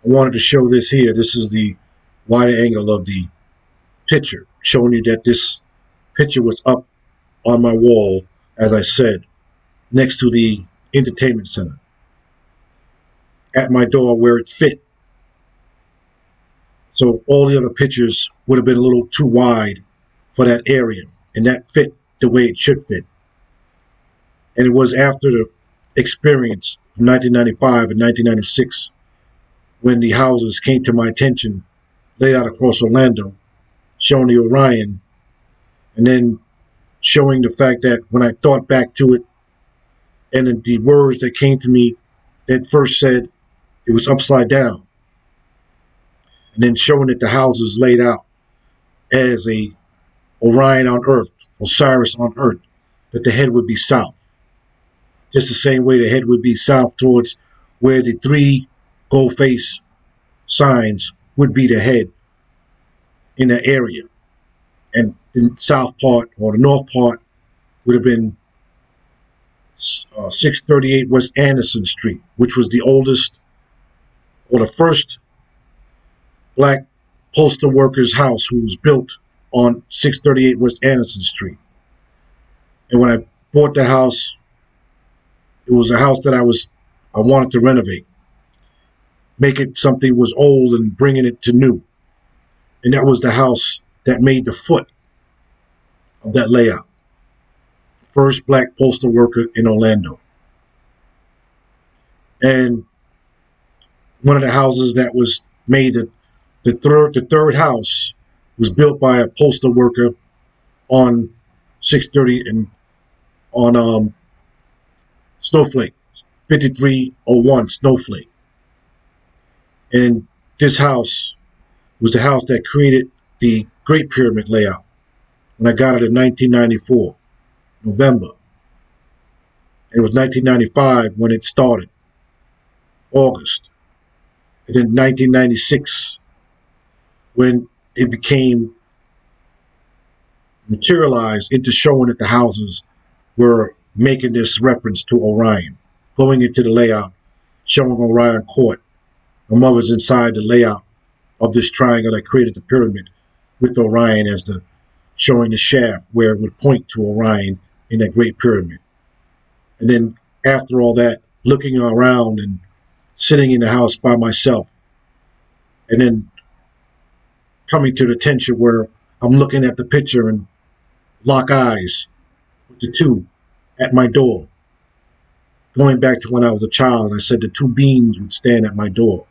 I wanted to show this here. This is the wider angle of the picture, showing you that this picture was up on my wall, as I said, next to the entertainment center, at my door where it fit. So all the other pictures would have been a little too wide for that area, and that fit the way it should fit. And it was after the experience of 1995 and 1996 when the houses came to my attention laid out across Orlando, showing the Orion, and then showing the fact that when I thought back to it, and the words that came to me that first said it was upside down, and then showing that the houses laid out as a Orion on Earth, Osiris on Earth, that the head would be south. Just the same way the head would be south towards where the three gold face signs would be the head in that area. And the south part or the north part would have been 638 West Anderson Street, which was the oldest or the first black postal workers' house who was built on 638 West Anderson Street. And when I bought the house, it was a house that I wanted to renovate, make it something was old and bringing it to new. And that was the house that made the foot of that layout. First black postal worker in Orlando. And one of the houses that was made, the third house was built by a postal worker on 630 and on Snowflake, 5301 Snowflake. And this house was the house that created the Great Pyramid layout when I got it in 1994, November. And it was 1995 when it started, August. And then 1996 when it became materialized into showing that the houses were making this reference to Orion, going into the layout, showing Orion Court. My mother's inside the layout of this triangle that created the pyramid with Orion as the showing the shaft where it would point to Orion in that Great Pyramid. And then after all that, looking around and sitting in the house by myself, and then coming to the tension where I'm looking at the picture and lock eyes with the two at my door. Going back to when I was a child, and I said the two beings would stand at my door.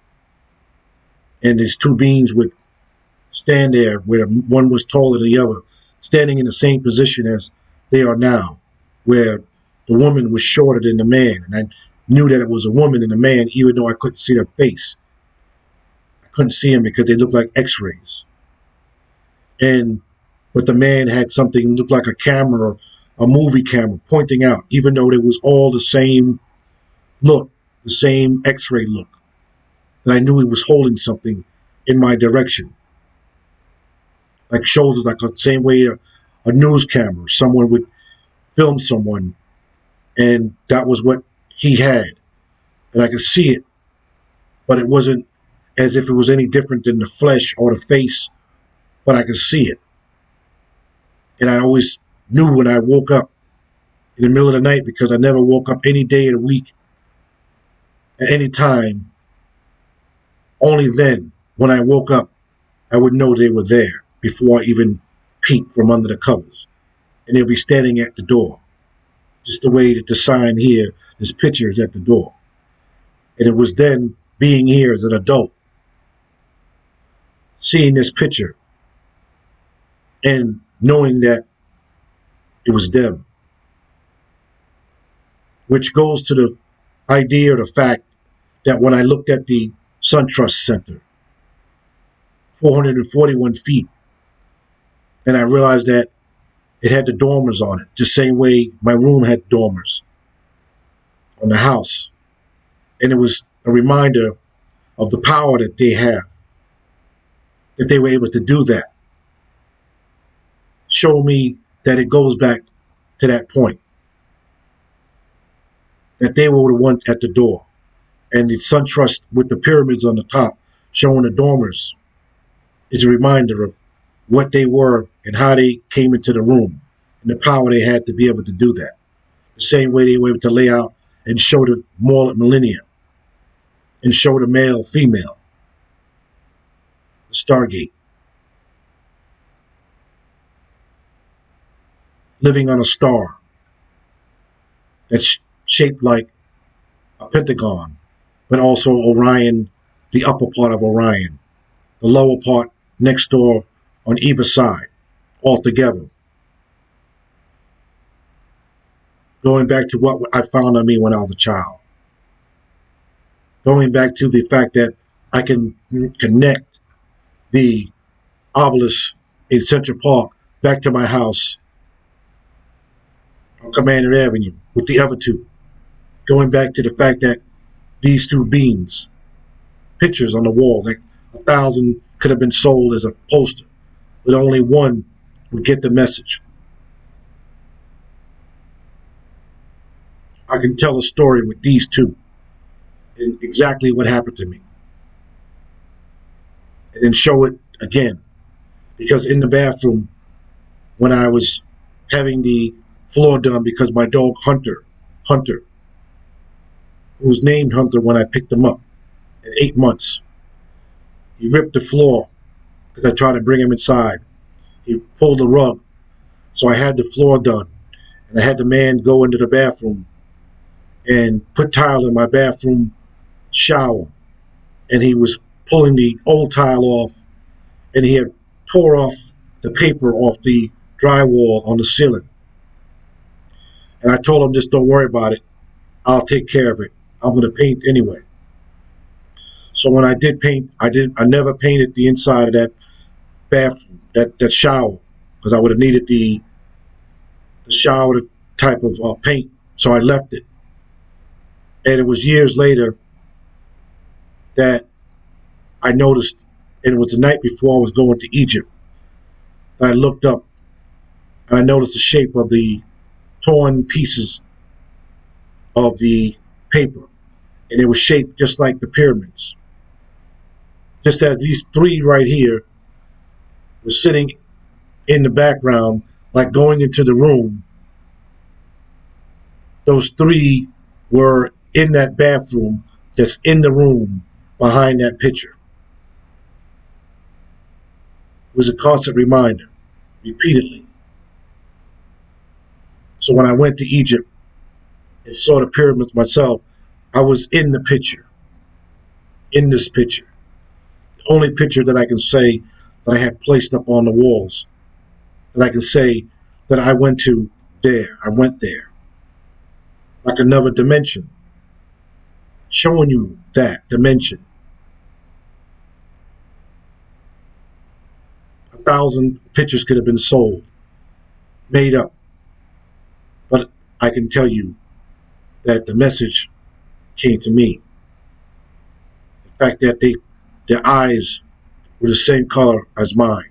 And these two beings would stand there where one was taller than the other, standing in the same position as they are now, where the woman was shorter than the man. And I knew that it was a woman and a man, even though I couldn't see their face. I couldn't see them because they looked like x-rays. But the man had something that looked like a camera, a movie camera, pointing out, even though it was all the same look, the same x-ray look. And I knew he was holding something in my direction. Like shoulders, like the same way a news camera, someone would film someone, and that was what he had. And I could see it, but it wasn't as if it was any different than the flesh or the face, but I could see it. And I always knew when I woke up in the middle of the night, because I never woke up any day of the week, at any time, only then, when I woke up, I would know they were there before I even peeked from under the covers. And they'll be standing at the door. Just the way that the sign here, this picture is at the door. And it was then, being here as an adult, seeing this picture and knowing that it was them. Which goes to the idea or the fact that when I looked at the SunTrust Center, 441 feet, and I realized that it had the dormers on it, the same way my room had dormers on the house. And it was a reminder of the power that they have, that they were able to do that. Show me that it goes back to that point, that they were the ones at the door. And the SunTrust with the pyramids on the top showing the dormers is a reminder of what they were and how they came into the room and the power they had to be able to do that. The same way they were able to lay out and show the millennia and show the male, female, the Stargate, living on a star that's shaped like a pentagon, but also Orion, the upper part of Orion, the lower part next door on either side, all together. Going back to what I found on me when I was a child. Going back to the fact that I can connect the obelisk in Central Park back to my house on Commander Avenue with the other two. Going back to the fact that these two beings, pictures on the wall, like 1,000 could have been sold as a poster, but only one would get the message. I can tell a story with these two and exactly what happened to me. And then show it again. Because in the bathroom, when I was having the floor done, because my dog Hunter, who was named Hunter when I picked him up at 8 months, he ripped the floor because I tried to bring him inside. He pulled the rug, so I had the floor done. And I had the man go into the bathroom and put tile in my bathroom shower. And he was pulling the old tile off, and he had tore off the paper off the drywall on the ceiling. And I told him, just don't worry about it. I'll take care of it. I'm going to paint anyway. So when I did paint, I never painted the inside of that bathroom, that shower, because I would have needed the shower type of paint. So I left it. And it was years later that I noticed, and it was the night before I was going to Egypt, that I looked up and I noticed the shape of the torn pieces of the paper. And it was shaped just like the pyramids. Just as these three right here were sitting in the background, like going into the room, those three were in that bathroom that's in the room behind that picture. It was a constant reminder, repeatedly. So when I went to Egypt and saw the pyramids myself, I was in the picture, in this picture. The only picture that I can say that I had placed up on the walls, that I can say that I went to there. I went there. Like another dimension. Showing you that dimension. 1,000 pictures could have been sold, made up. But I can tell you that the message came to me. The fact that their eyes were the same color as mine.